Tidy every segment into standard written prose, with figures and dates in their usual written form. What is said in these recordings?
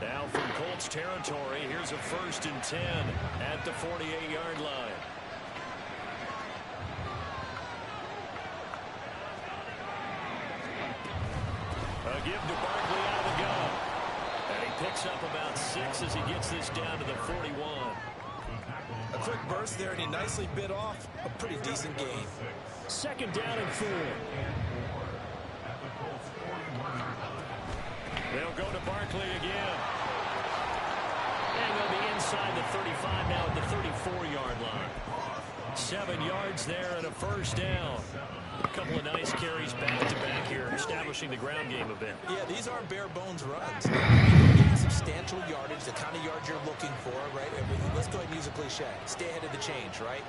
Now from Colts territory, here's a 1st and 10 at the 48-yard line. A give to Barkley out of the gun. And he picks up about 6 as he gets this down to the 41. A quick burst there, and he nicely bit off a pretty decent gain. 2nd down and 4. They'll go to Barkley again. And they'll be inside the 35 now at the 34-yard line. 7 yards there and a 1st down. A couple of nice carries back-to-back here, establishing the ground game a bit. Yeah, these aren't bare-bones runs. You're getting substantial yardage, the kind of yards you're looking for, right? Let's go ahead and use a cliche. Stay ahead of the change, right?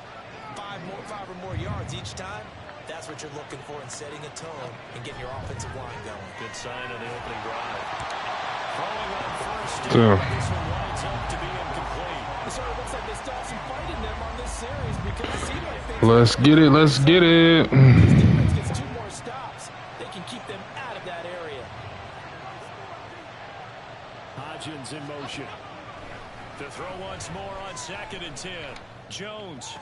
5 or more yards each time. That's what you're looking for in setting a tone and getting your offensive line going. Good sign on the opening drive. Throwing on 1st down. This one winds up to be incomplete. It sort of looks like they still have some fight in them on this series because it seems like things... Let's get it. Let's get it. If this defense gets 2 more stops, they can keep them out of that area. Hodgins in motion. To throw once more on 2nd and 10. Jones.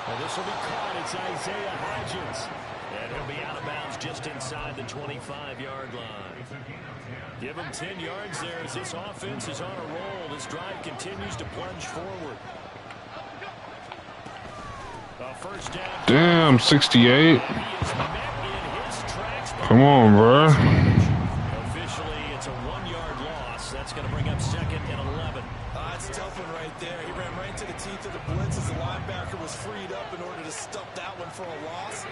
Well, this will be caught. It's Isaiah Hodgins. And he'll be out of bounds just inside the 25-yard line. Give him 10 yards there as this offense is on a roll. This drive continues to plunge forward. A 1st down. Damn, 68. Come on, bro. Officially, it's a 1-yard loss. That's going to bring up 2nd and 11. That's a tough one right there. He ran right into the teeth of the blitz as the linebacker was freed up in order to stop that one for a loss.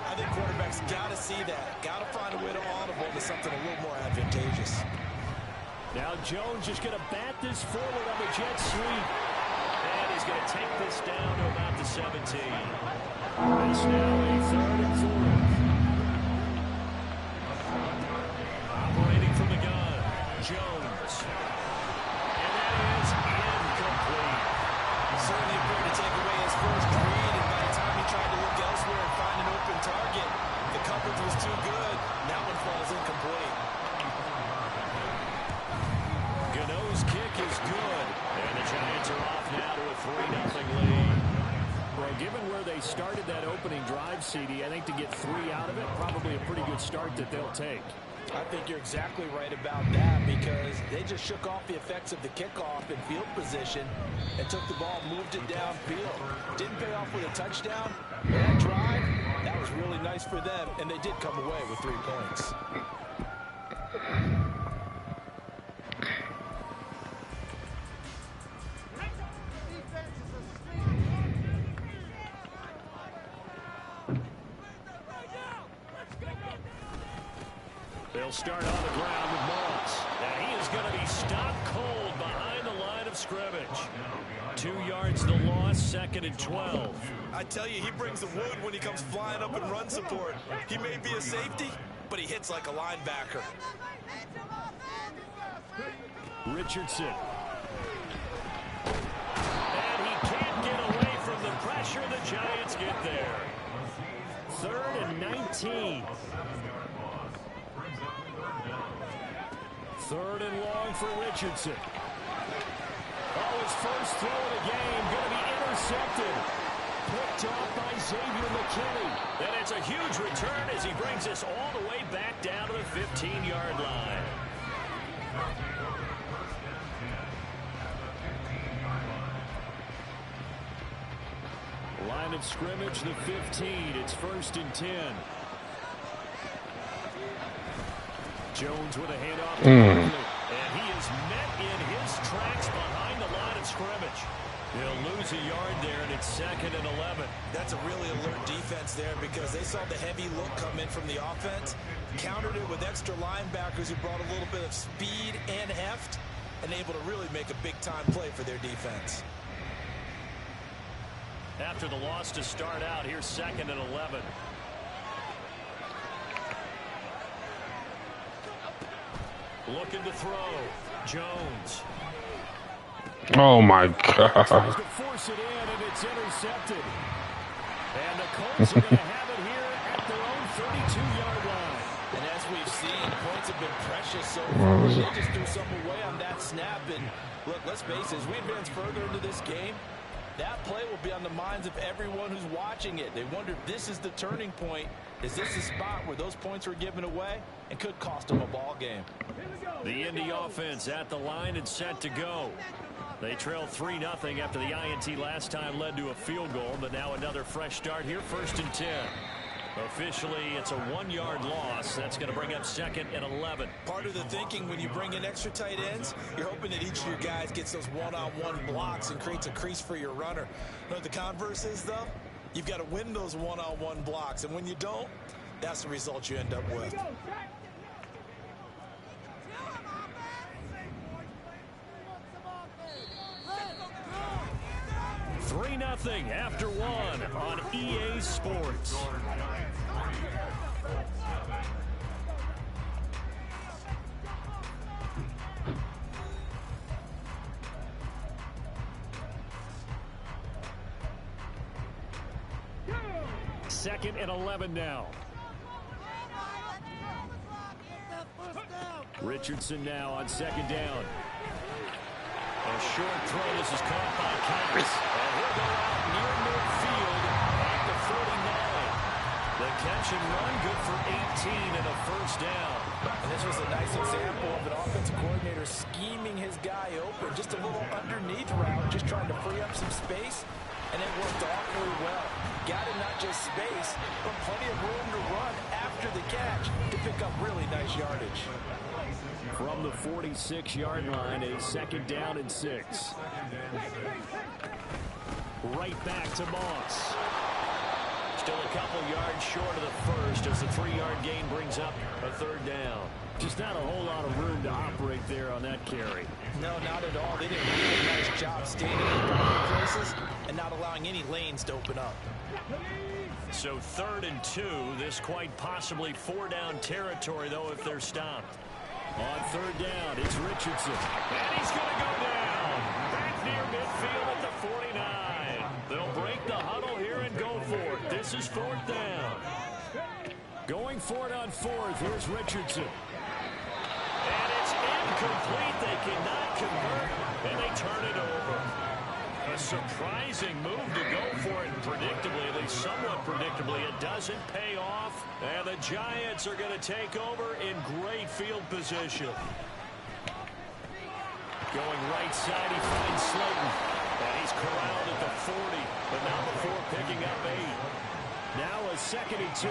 I think quarterbacks got to see that. Got to find a way to audible to something a little more advantageous. Now Jones is going to bat this forward on the jet sweep. And he's going to take this down to about the 17. It's now a 3rd and 4. Operating from the gun, Jones. And that is incomplete. Certainly appeared to take away his first read, and by the time he tried to look elsewhere and find an open target, the coverage was too good. That one falls incomplete. Gano's kick is good. And the Giants are off now to a 3-0 lead. Well, given where they started that opening drive, CD, I think to get 3 out of it, probably a pretty good start that they'll take. I think you're exactly right about that because they just shook off the effects of the kickoff in field position and took the ball, moved it downfield. Didn't pay off with a touchdown. But that drive, that was really nice for them, and they did come away with 3 points. They'll start on the ground with Moss. And he is going to be stopped cold behind the line of scrimmage. 2 yards the loss, 2nd and 12. I tell you, he brings the wood when he comes flying up in run support. He may be a safety, but he hits like a linebacker. Richardson. And he can't get away from the pressure. The Giants get there. 3rd and 19. 3rd and long for Richardson. Oh, his first throw of the game going to be intercepted. Picked off by Xavier McKinney. And it's a huge return as he brings us all the way back down to the 15-yard line. Line of scrimmage, the 15. It's 1st and 10. Jones with a handoff to Barkley. And he is met in his tracks behind the line of scrimmage. He'll lose a yard there, and it's 2nd and 11. That's a really alert defense there because they saw the heavy look come in from the offense, countered it with extra linebackers who brought a little bit of speed and heft, and able to really make a big-time play for their defense. After the loss to start out, here's 2nd and 11. Looking to throw. Jones. Oh, my God. Tries to force it in, and it's intercepted. And the Colts are going to have it here at their own 32-yard line. And as we've seen, points have been precious cautious so far. They just threw something away on that snap. And look, let's face it, as we advance further into this game, that play will be on the minds of everyone who's watching it. They wonder if this is the turning point. Is this the spot where those points were given away and could cost them a ball game? The Indy offense at the line and set to go. They trail 3-0 after the INT last time led to a field goal, but now another fresh start here, 1st and 10. Officially, it's a 1-yard loss. That's going to bring up 2nd and 11. Part of the thinking when you bring in extra tight ends, you're hoping that each of your guys gets those one-on-one blocks and creates a crease for your runner. You know what the converse is, though? You've got to win those one-on-one blocks, and when you don't, that's the result you end up with. 3-0 after 1 on EA Sports. Second and 11 now. Richardson now on 2nd down. A short throw. This is caught by Cass. And he'll go out near midfield at the 49. The catch and run good for 18 and a 1st down. And this was a nice example of an offensive coordinator scheming his guy open. Just a little underneath route, just trying to free up some space. And it worked awfully well. Got him not just space, but plenty of room to run after the catch to pick up really nice yardage. From the 46-yard line, a 2nd down and 6. Right back to Moss. Still a couple yards short of the 1st as the 3-yard gain brings up a 3rd down. Just not a whole lot of room to operate there on that carry. No, not at all. They did a really nice job staying in the places and not allowing any lanes to open up. So 3rd and 2. This quite possibly 4-down territory, though, if they're stopped. On 3rd down, it's Richardson. And he's going to go down. Back near midfield at the 49. They'll break the huddle here and go for it. This is 4th down. Going for it on 4th. Here's Richardson. And it's incomplete. They cannot convert, and they turn it over. A surprising move to go for it, predictably, at least somewhat predictably. It doesn't pay off, and the Giants are going to take over in great field position. Going right side, he finds Slayton, and he's corralled at the 40, but not before picking up 8. Now a 2nd and 2.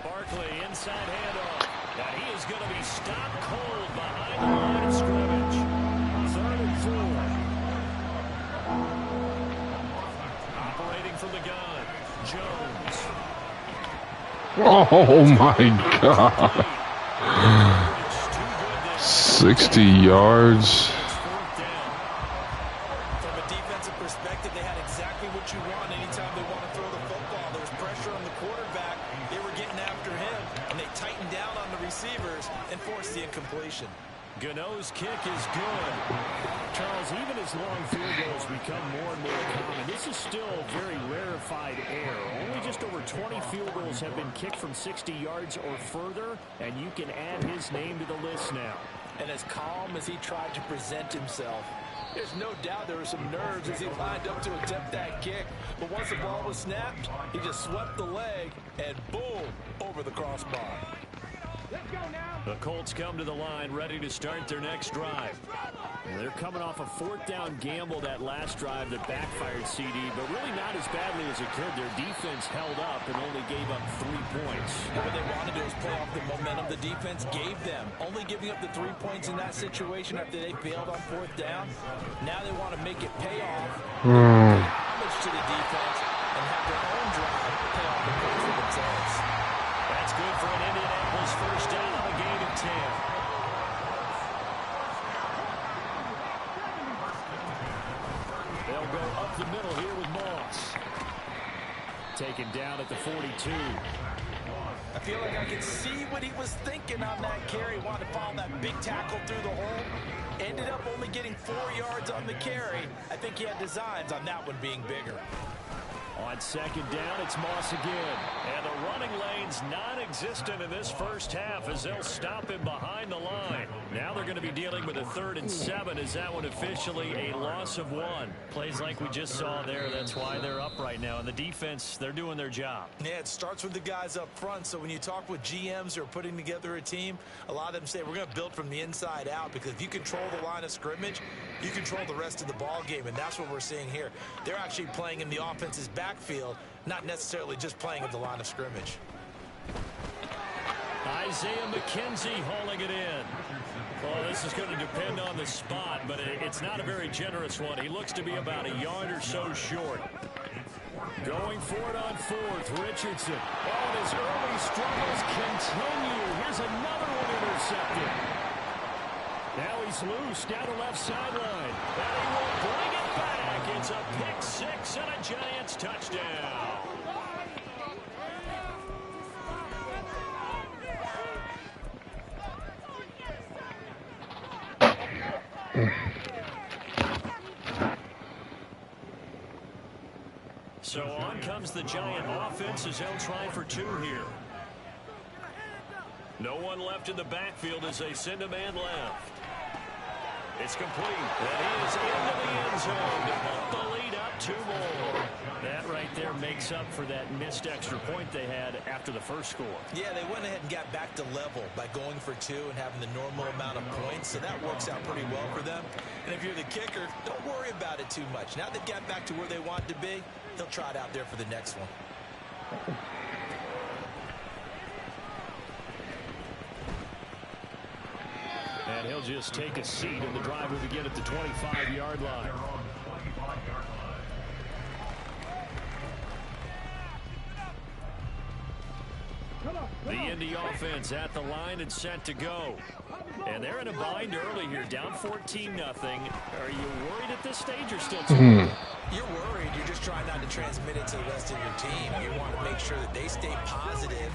Barkley inside handoff. And he is going to be stopped cold behind the line of scrimmage. 3rd and 4. Operating from the gun. Jones. Oh my God. 60 yards. From a defensive perspective, they had exactly what you want anytime they want to throw the football. There was pressure on the quarterback. They were getting after him, and they tightened down on the receivers and forced the incompletion. Gano's kick is good. Charles, even as long field goals become more and more common, this is still very rarefied air. Only just over 20 field goals have been kicked from 60 yards or further, and you can add his name to the list now. And as calm as he tried to present himself, there's no doubt there were some nerves as he lined up to attempt that kick. But once the ball was snapped, he just swept the leg and boom, over the crossbar. Let's go now. The Colts come to the line ready to start their next drive. And they're coming off a 4th down gamble that last drive that backfired CD, but really not as badly as it could. Their defense held up and only gave up 3 points. What they wanted to do is play off the momentum the defense gave them. Only giving up the 3 points in that situation after they failed on 4th down. Now they want to make it pay off, pay homage to the defense, and have their own drive pay off the points for themselves. That's good for an Indianapolis 1st down on a gain of 10. They'll go up the middle here with Moss. Taken down at the 42. I feel like I can see what he was thinking on that carry. Wanted to follow that big tackle through the hole. Ended up only getting 4 yards on the carry. I think he had designs on that one being bigger. On second down, it's Moss again. And the running lane's non-existent in this first half as they'll stop him behind the line. Now they're going to be dealing with a 3rd and 7 as that one officially a loss of 1. Plays like we just saw there. That's why they're up right now. And the defense, they're doing their job. Yeah, it starts with the guys up front. So when you talk with GMs who are putting together a team, a lot of them say we're going to build from the inside out, because if you control the line of scrimmage, you control the rest of the ball game, and that's what we're seeing here. They're actually playing in the offense's backfield, not necessarily just playing at the line of scrimmage. Isaiah McKenzie hauling it in. Well, this is going to depend on the spot, but it's not a very generous one. He looks to be about a yard or so short. Going for it on 4th, Richardson. Oh, and his early struggles continue. Here's another one intercepted. Now he's loose down the left sideline. And he will bring it back. It's a pick 6 and a Giants touchdown. So on comes the Giant offense as they'll try for 2 here. No one left in the backfield as they send a man left. It's complete. And he is into the end zone to put the lead up 2 more. That right there makes up for that missed extra point they had after the first score. Yeah, they went ahead and got back to level by going for 2 and having the normal amount of points. So that works out pretty well for them. And if you're the kicker, don't worry about it too much. Now they've got back to where they want to be, they'll try it out there for the next one. And he'll just take a seat, and the drive will begin at the 25-yard line. The Indy offense at the line and set to go. And they're in a bind early here, down 14-0. Are you worried at this stage or still too early? You're worried. You're just trying not to transmit it to the rest of your team. You want to make sure that they stay positive.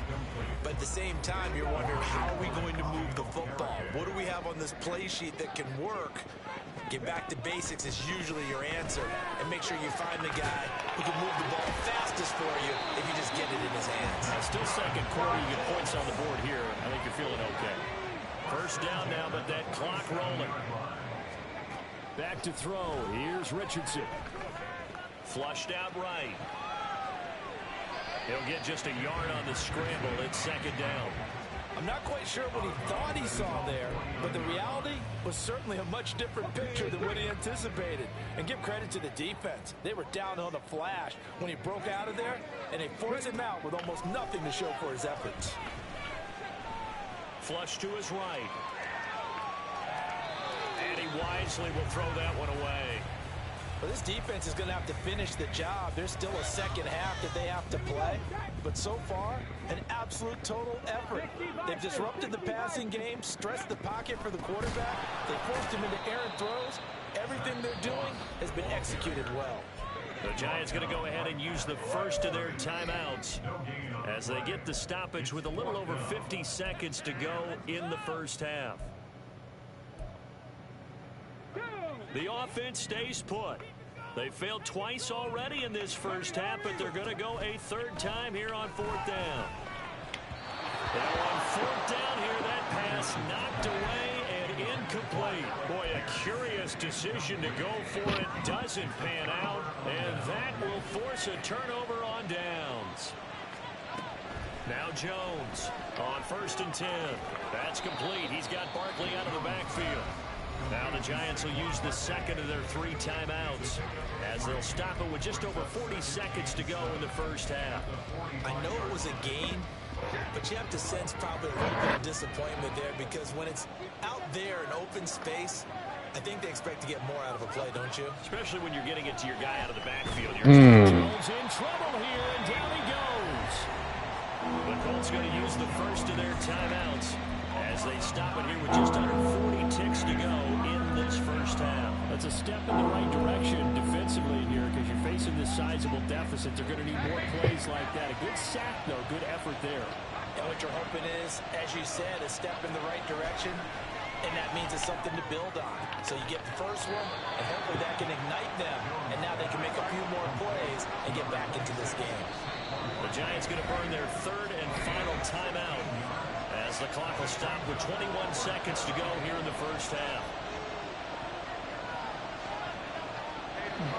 But at the same time, you're wondering, how are we going to move the football? What do we have on this play sheet that can work? Get back to basics is usually your answer. And make sure you find the guy who can move the ball fastest for you if you just get it in his hands. Still second quarter. You get points on the board here. I think you're feeling okay. First down now, but that clock rolling. Back to throw. Here's Richardson. Flushed out right. He'll get just a yard on the scramble. It's second down. I'm not quite sure what he thought he saw there, but the reality was certainly a much different picture than what he anticipated. And give credit to the defense. They were down on the flash when he broke out of there, and they forced him out with almost nothing to show for his efforts. Flush to his right. And he wisely will throw that one away. Well, this defense is going to have to finish the job. There's still a second half that they have to play. But so far, an absolute total effort. They've disrupted the passing game, stressed the pocket for the quarterback. They forced him into errant throws. Everything they're doing has been executed well. The Giants going to go ahead and use the first of their timeouts as they get the stoppage with a little over 50 seconds to go in the first half. The offense stays put. They failed twice already in this first half, but they're going to go a 3rd time here on 4th down. Now on 4th down here, that pass knocked away and incomplete. Boy, a curious decision to go for it. Doesn't pan out, and that will force a turnover on downs. Now Jones on 1st and 10. That's complete. He's got Barkley out of the backfield. Now the Giants will use the second of their 3 timeouts as they'll stop it with just over 40 seconds to go in the first half. I know it was a gain, but you have to sense probably a little bit of disappointment there, because when it's out there in open space, I think they expect to get more out of a play, don't you? Especially when you're getting it to your guy out of the backfield. Jones in trouble here, and down he goes. The Colts going to use the first of their timeouts as they stop it here with just under 40 ticks to go in this first half. That's a step in the right direction defensively here, because you're facing this sizable deficit. They're going to need more plays like that. A good sack, though. Good effort there. And what you're hoping is, as you said, a step in the right direction, and that means it's something to build on. So you get the first one, and hopefully that can ignite them, and now they can make a few more plays and get get back into this game. The Giants going to burn their third and final timeout as the clock will stop with 21 seconds to go here in the first half.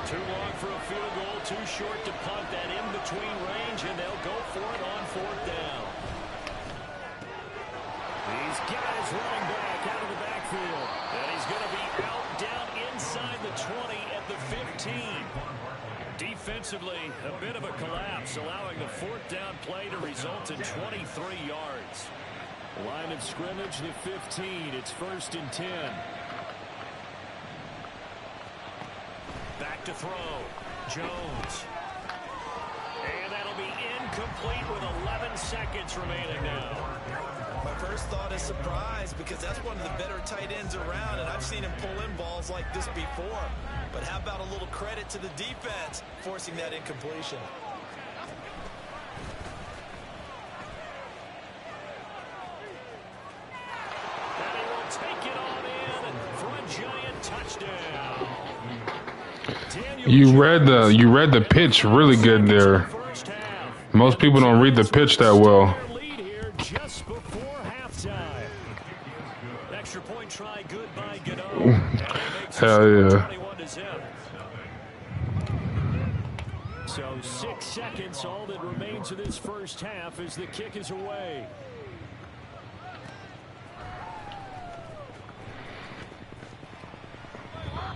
Too long for a field goal, too short to punt that in-between range, and they'll go for it on fourth down. These guys running back out of the backfield, and he's going to be out down inside the 20 at the 15. Defensively, a bit of a collapse, allowing the fourth down play to result in 23 yards. Line of scrimmage, the 15. It's 1st and 10. Back to throw. Jones. And that'll be incomplete with 11 seconds remaining now. My first thought is surprise, because that's one of the better tight ends around, and I've seen him pull in balls like this before. But how about a little credit to the defense forcing that incompletion? And he will take it on in for a Giant touchdown. You read the pitch really good there. Most people don't read the pitch that well. Just before halftime. Extra point try good by Godot. Hell yeah. So 6 seconds, all that remains of this first half as the kick is away.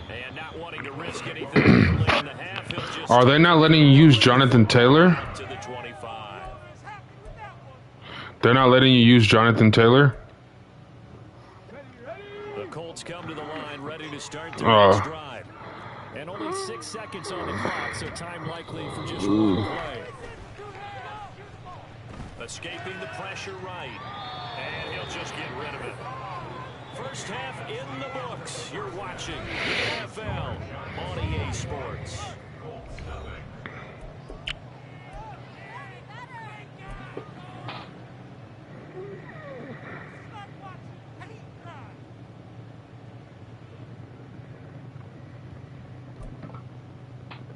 And not wanting to risk anything early in the half, he'll just Are they not letting you use Jonathan Taylor? to the 25. They're not letting you use Jonathan Taylor? The Colts come to the line, ready to start the next drive. And only 6 seconds on the clock, so time likely for just one play. Escaping the pressure right. And he'll just get rid of it. First half in the books. You're watching the NFL on EA Sports.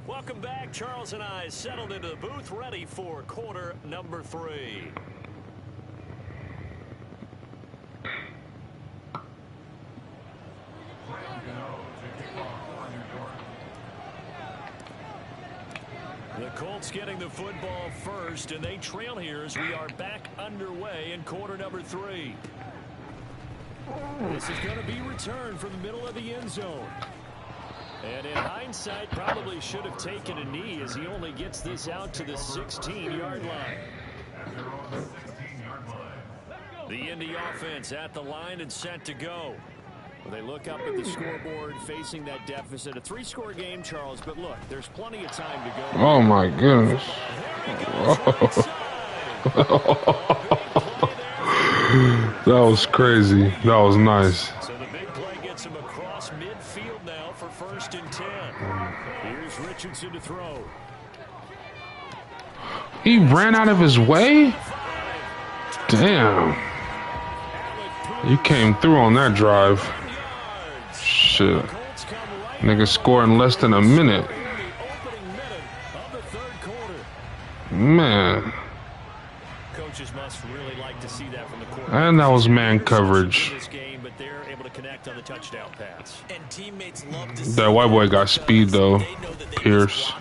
Welcome back. Charles and I settled into the booth, ready for quarter number 3. The Colts getting the football first, and they trail here as we are back underway in quarter number 3. This is going to be returned from the middle of the end zone. And in hindsight, probably should have taken a knee as he only gets this out to the 16-yard line. The Indy offense at the line and set to go. They look up at the scoreboard, facing that deficit. A 3-score game, Charles, but look, there's plenty of time to go. Oh my goodness. That was crazy. That was nice. So the big play gets him across midfield now for 1st and 10. Here's Richardson to throw. He ran out of his way? Damn. He came through on that drive. Shit. Nigga scored in less than a minute. Man. Coaches must really like to see that from the quarterback. And that was man coverage. But they're able to connect on the touchdown pass. And teammates love to That white boy got speed though. Pierce.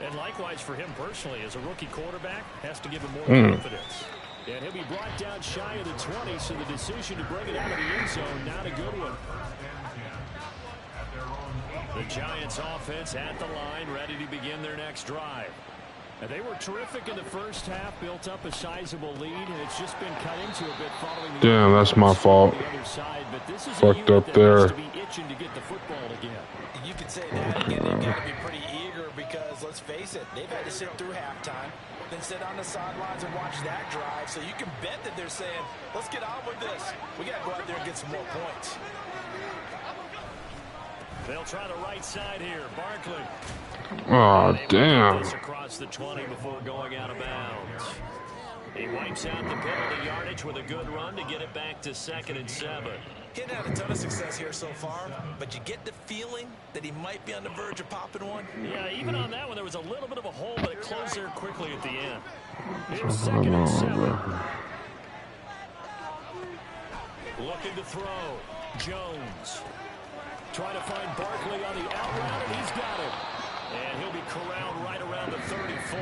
And likewise for him personally, as a rookie quarterback, has to give him more confidence. And he'll be brought down shy of the 20, so the decision to bring it out of the end zone, not a good one. The Giants offense at the line, ready to begin their next drive. And they were terrific in the first half, built up a sizable lead, and it's just been cut into a bit following the damn, that's my fault. Side, but this is fucked up there. To be itching to get the football again. You could say that again. They've got to be pretty eager because, let's face it, they've had to sit through halftime, then sit on the sidelines and watch that drive. So you can bet that they're saying, let's get on with this. We got to go out there and get some more points. They'll try the right side here. Barkley. Oh, damn. Across the 20 before going out of bounds. He wipes out the penalty yardage with a good run to get it back to 2nd and 7. He hadn't had a ton of success here so far, but you get the feeling that he might be on the verge of popping one. Yeah, even on that one, there was a little bit of a hole, but it closed there quickly at the end. It's 2nd and 7. Looking to throw. Jones. Trying to find Barkley on the out route, and he's got it. And he'll be corralled right around the 34.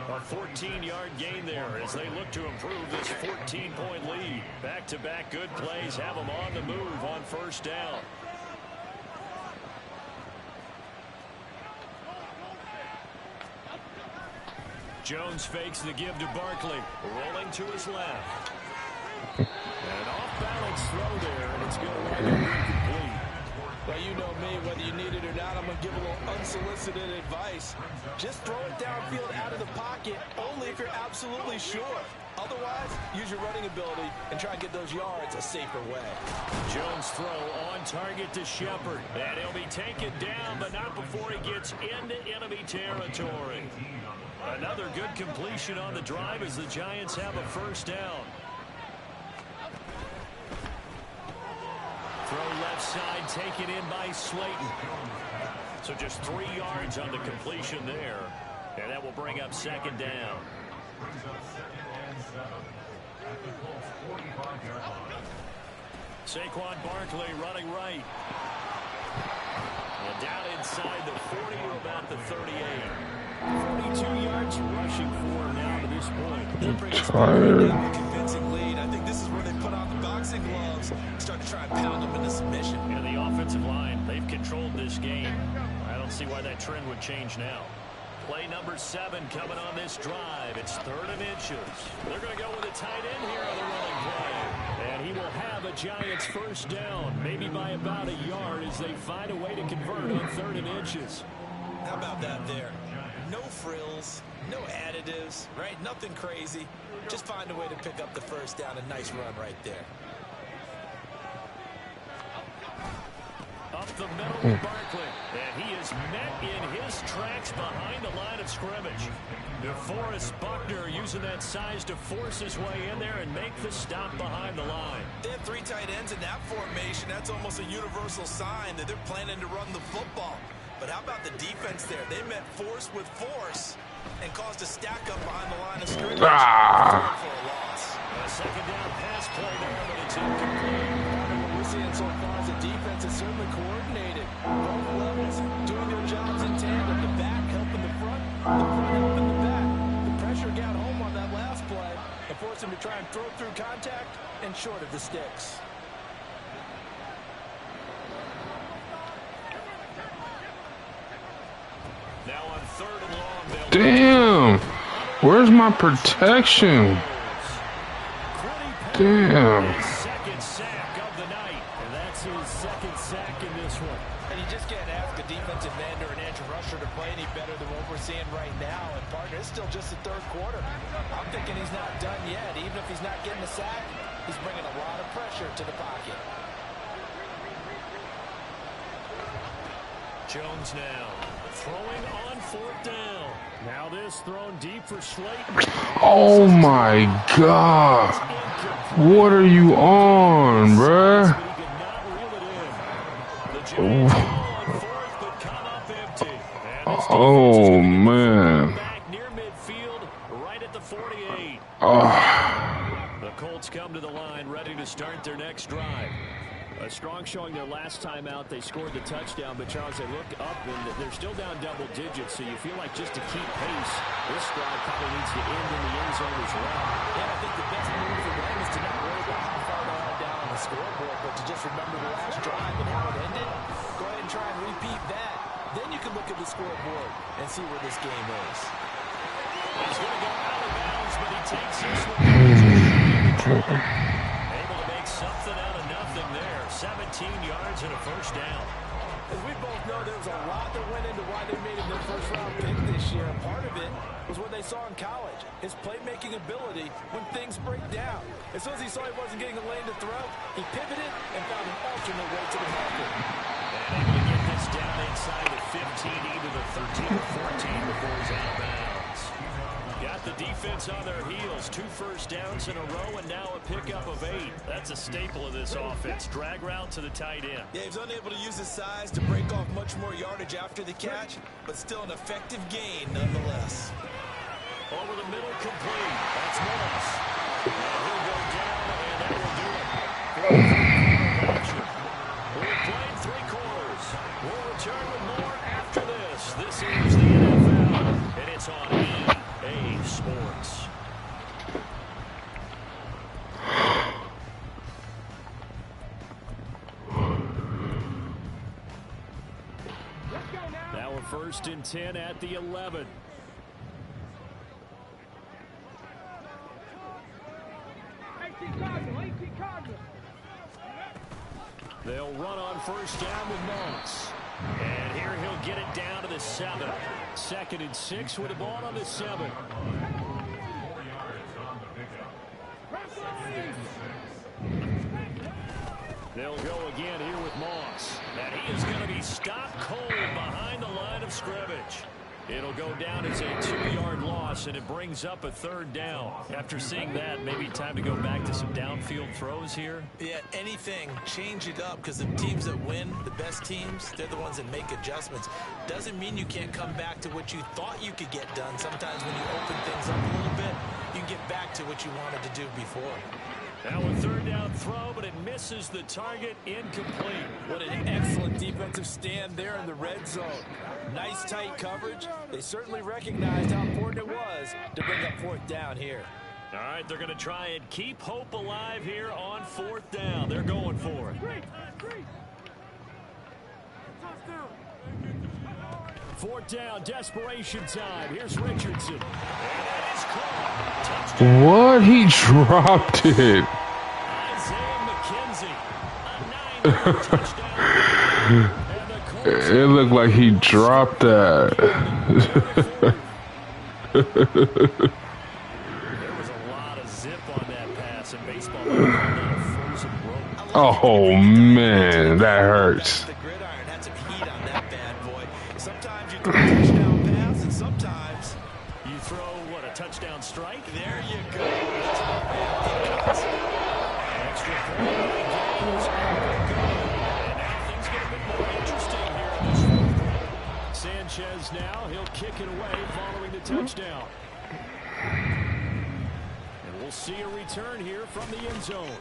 A 14-yard gain there as they look to improve this 14-point lead. Back-to-back good plays have them on the move on 1st down. Jones fakes the give to Barkley. Rolling to his left. And an off-balance throw there, and it's going to wind up incomplete. Well, you know me, whether you need it or not, I'm going to give a little unsolicited advice. Just throw it downfield out of the pocket, only if you're absolutely sure. Otherwise, use your running ability and try and get those yards a safer way. Jones throw on target to Shepard. And he'll be taken down, but not before he gets into enemy territory. Another good completion on the drive as the Giants have a 1st down. Throw left side, taken in by Slayton. So just 3 yards on the completion there. And that will bring up 2nd down. Saquon Barkley running right. And down inside the 40 to about the 38. 42 yards rushing for him now to this point. Tired. Convincing lead. I think this is where they put on the boxing gloves and start to try and pound them into submission. And the offensive line, they've controlled this game. I don't see why that trend would change now. Play number 7 coming on this drive. It's 3rd and inches. They're going to go with a tight end here on the running play. And he will have a Giants 1st down, maybe by about a yard as they find a way to convert on 3rd and inches. How about that there? No frills, no additives, right? Nothing crazy. Just find a way to pick up the 1st down. A nice run right there. Up the middle with Barkley. And he is met in his tracks behind the line of scrimmage. DeForest Buckner using that size to force his way in there and make the stop behind the line. They have 3 tight ends in that formation. That's almost a universal sign that they're planning to run the football. But how about the defense there? They met force with force and caused a stack up behind the line of scrimmage. For a loss. A 2nd down pass play there, but it's incomplete. What we're seeing so far is the defense is certainly coordinated. Both levels doing their jobs in tandem. The back helping the front helping the back. The pressure got home on that last play and forced him to try and throw through contact and short of the sticks. Now on 3rd and long, Damn. Where's my protection? Damn. 2nd sack of the night. And that's his 2nd sack in this one. And you just can't ask a defensive end or an edge rusher to play any better than what we're seeing right now. And partner, it's still just the 3rd quarter. I'm thinking he's not done yet. Even if he's not getting a sack, he's bringing a lot of pressure to the pocket. Jones now throwing on 4th down. Now this thrown deep for Slayton. Oh my God. What are you on, bruh? Oh man. Back near midfield, right at the 48. The Colts come to the line, ready to start their next drive. A strong showing their last time out. They scored the touchdown, but Charles, they look up and they're still down double digits, so you feel like just to keep pace, this drive probably needs to end in the end zone as well. Yeah, I think the best move for them is to not worry about how far they are down on the scoreboard, but to just remember the last drive and how it ended. Go ahead and try and repeat that. Then you can look at the scoreboard and see where this game is. He's going to go out of bounds, but he takes this one. Able to make something out of nothing there. 17 yards and a 1st down. As we both know, there was a lot that went into why they made him their 1st-round pick this year. And part of it was what they saw in college, his playmaking ability when things break down. As soon as he saw he wasn't getting a lane to throw, he pivoted and found an alternate way to the market. And able to get this down inside the 15, into the 13 or 14 before he's out of bounds. Got the defense on their heels. 2 first downs in a row and now a pickup of 8. That's a staple of this offense. Drag route to the tight end. Yeah, he's unable to use his size to break off much more yardage after the catch, but still an effective gain nonetheless. Over the middle, complete. That's Moss. And he'll go down, and that will do it. We've played 3 quarters. We'll return with more after this. This is the NFL, and it's on EA Sports. Now we're 1st and 10 at the 11. They'll run on 1st down with Moss. And here he'll get it down to the 7. 2nd and 6 with the ball on the 7. They'll go again here with Moss. And he is going to be stopped cold behind the line of scrimmage. It'll go down as a 2-yard loss, and it brings up a 3rd down. After seeing that, maybe time to go back to some downfield throws here. Yeah, anything. Change it up, because the teams that win, the best teams, they're the ones that make adjustments. Doesn't mean you can't come back to what you thought you could get done. Sometimes when you open things up a little bit, you can get back to what you wanted to do before. Now a 3rd down throw, but it misses the target. Incomplete. What an excellent defensive stand there in the red zone. Nice tight coverage. They certainly recognized how important it was to bring up 4th down here. All right, they're going to try and keep hope alive here on 4th down. They're going for it. 4th down, desperation time. Here's Richardson. And that is caught. Touchdown. What? He dropped it. Isaiah McKenzie, a 9-yard touchdown. It looked like he dropped that. There was a lot of zip on that pass, and baseball might have called that a frozen rope. Oh, man, that hurts. The gridiron had some heat on that bad boy. Sometimes you throw a touchdown pass, and sometimes you throw, what, a touchdown strike? there you go. Extra point games are good. And now things get a bit more interesting here in this 4th quarter. Sanchez now, he'll kick it away following the touchdown. And we'll see a return here from the end zone.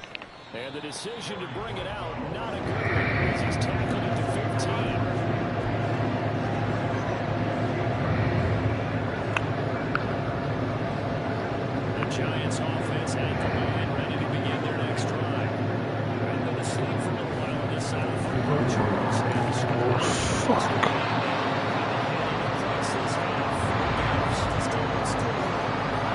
And the decision to bring it out, not a good one, as he's tackled at the 15. Giants offense at the line, ready to begin their next drive. And going to sleep for a little while on this side of the front row. Charles and the score. Fuck.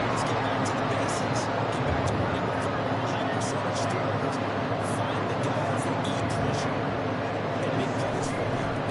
Let's get back to the basics. Get back to running the football, high percentage throws. Find the guys that eat pressure and make plays for you.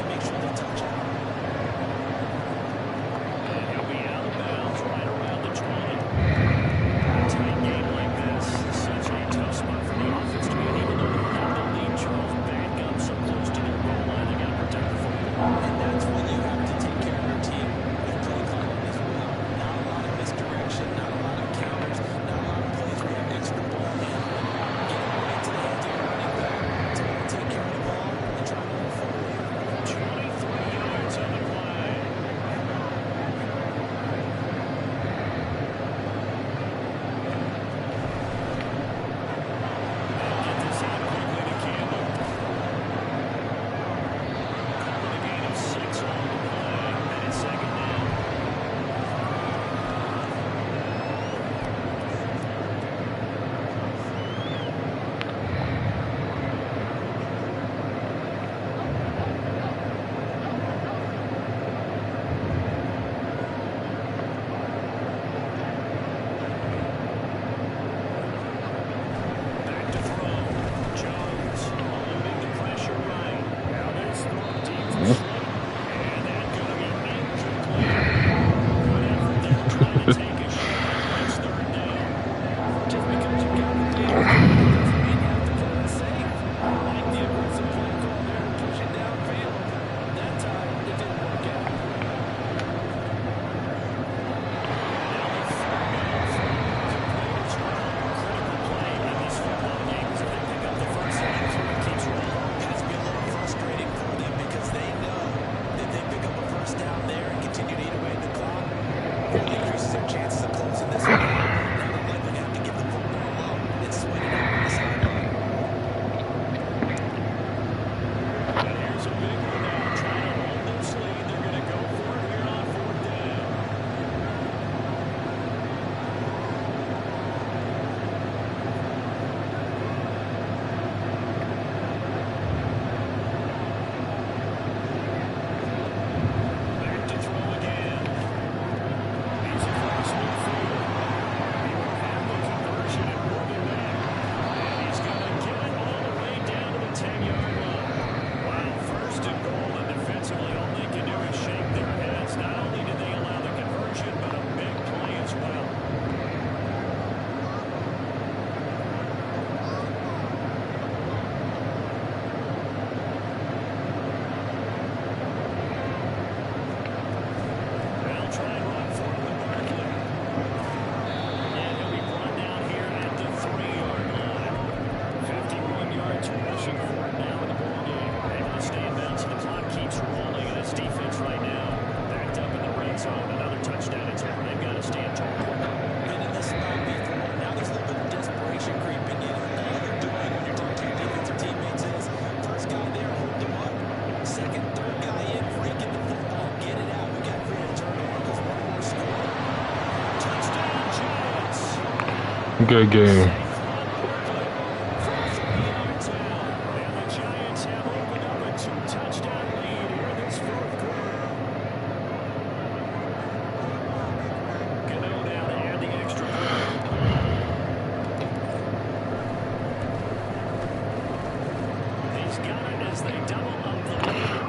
Good game.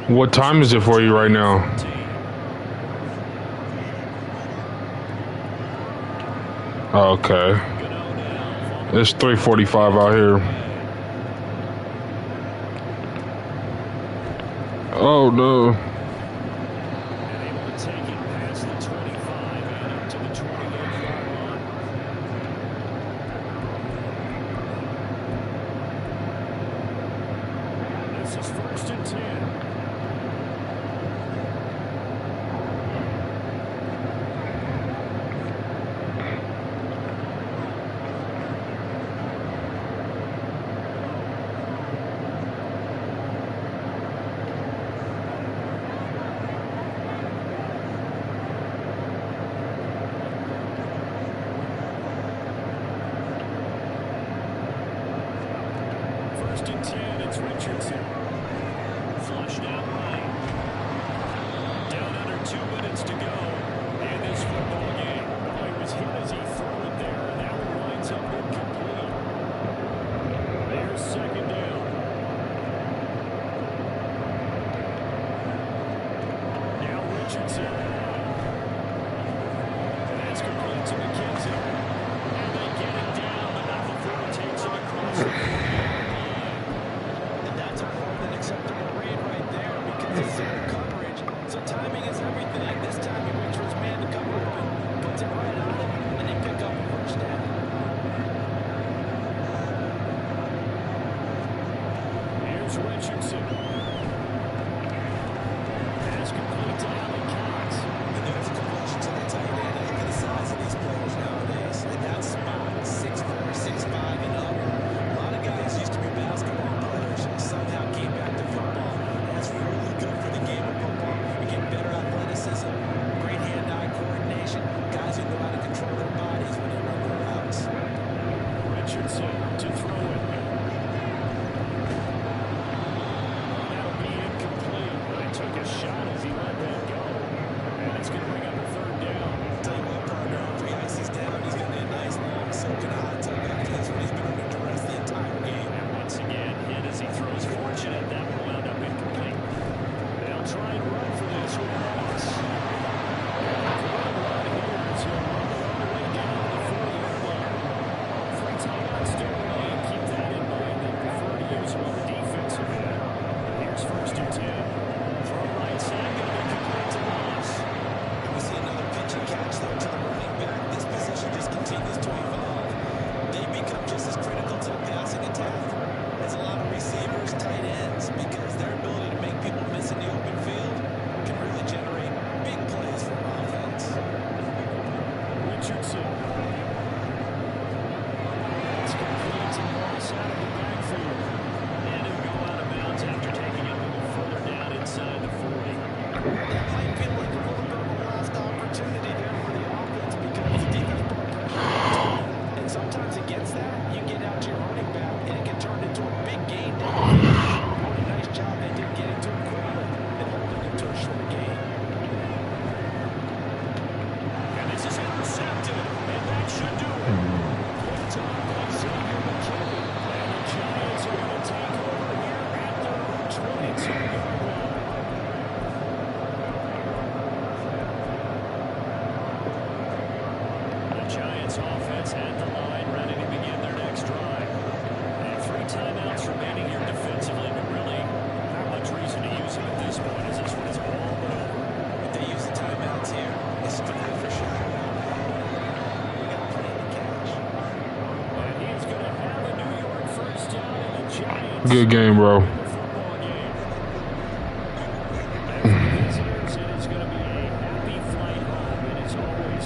What time is it for you right now? Okay. It's 3:45 out here. Oh no. This is 1st and 10. First and 10, it's Richardson. Flush down right. Down under 2 minutes to go in this football game. Oh, he was hit as he threw it there, and that one winds up incomplete. There's 2nd down. Now Richardson. And that's complete to McKenzie. And they get it down, but not before it takes him across the 40. Acceptable read right there because it's zero coverage. So timing is everything. This time he waits for his man to come open, puts it right on him, and they pick up a first down. Here's Richardson. Pass complete to Allen Cox. And there's a completion to the tight end. And look at the size of these players nowadays. And that spot, 6'4", 6'5", and up. A lot of guys used to be basketball players and somehow came back to football. That's really good for the game of football. You get better athleticism, great hand-eye coordination, guys who know how to control their bodies when they run their routes. Richardson to throw it. That'll be incomplete, but he took a shot as he let that go. And it's going to bring up a 3rd down. Tell you what, partner, after he ices down, he's going to be a nice long soaking hot tub after this when he's been under duress the entire game. And once again, hit as he throws fortunate. That will wound up incomplete. They'll try and run for this with Moss. Here's 1st and 10. From right side, going to be complete to Moss. And we see another pitch and catch there to the running back. This position just continues to evolve. They become just as critical to the passing attack as a lot of receivers, tight ends, because their ability to make people miss in the open field can really generate big plays for offense. Richardson. It's complete to Moss out of the backfield. And he'll go out of bounds after taking it a little further down inside the 40. That might feel like a little bit of a lost opportunity there for the offense because the defense brought pressure. And sometimes against that, you get out to your running back and it can turn into a big gain downfield. What a nice job they did getting to it quickly and holding it to a short gain. And this is intercepted, and that should do it. Picked up by Xavier McKinney. And the Giants are going to take over here at their own 22-yard line. The Giants offense at the line, ready to begin their next drive. And 3 timeouts remaining here defensively, but really not much reason to use them at this point as this one is all but over. If they use the timeouts here, it's strictly for shot. We got plenty to catch. And he's going to have a New York first down, and the Giants. Good game, bro.